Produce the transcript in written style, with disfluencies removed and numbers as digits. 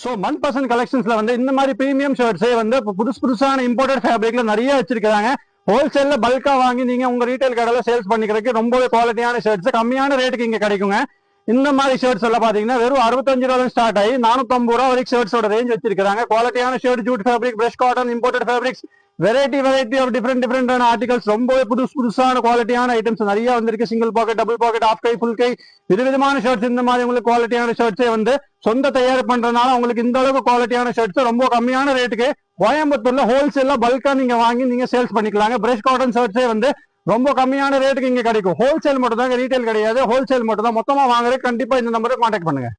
So மன் person கலெக்ஷன்ஸ்ல வந்து இந்த மாதிரி பிரீமியம் ஷர்ட்ஸே வந்து புதுசான இம்போர்ட்டட் ஃபேப்ரிக்ல நிறைய வச்சிருக்காங்க. ஹோல்சேல்ல பல்கா வாங்கி நீங்க உங்க ரீட்டைல் கடையில சேல்ஸ் பண்ணிக்கிறதுக்கு ரொம்பவே குவாலிட்டியான ஷர்ட்ஸ் கம்மியான ரேட்டுக்கு இங்க கிடைக்குங்க. இந்த மாதிரி ஷர்ட்ஸ் எல்லாம் பாத்தீங்கன்னா வெறும் 65 ரூபாய் ஸ்டார்ட் ஆகி 450 ரூபா வரைக்கும் ஷர்ட்ஸோட ரேஞ்ச் வச்சிருக்காங்க. குவாலிட்டியான shirt, jute fabric, fresh cotton, imported fabrics, variety of டிஃபரெண்டான ஆர்டிகல்ஸ், ரொம்பவே புதுசான குவாலிட்டியான ஐட்டம்ஸ் நிறைய வந்திருக்கு. Single pocket, double pocket, half கை, ஃபுல் கை, விதவிதமான ஷர்ட்ஸ். இந்த மாதிரி உங்களுக்கு குவாலிட்டியான ஷர்ட்ஸே வந்து சொந்த தயார் பண்றதுனால உங்களுக்கு இந்த அளவுக்கு குவாலிட்டியான ஷர்ட்ஸ் ரொம்ப கம்மியான ரேட்டுக்கு கோயம்புத்தூர்ல ஹோல்சேல்ல பல்கா நீங்க வாங்கி நீங்க சேல்ஸ் பண்ணிக்கலாங்க. பிரஷ் காட்டன் ஷர்ட்ஸே வந்து ரொம்ப கம்மியான ரேட்டுக்கு இங்க கிடைக்கும். ஹோல்சேல் மட்டும் தான், ரீட்டைல் கிடையாது. ஹோல்சேல் மட்டும் தான். மொத்தமா வாங்குறது கண்டிப்பா இந்த நம்பருக்கு கான்டாக்ட் பண்ணுங்க.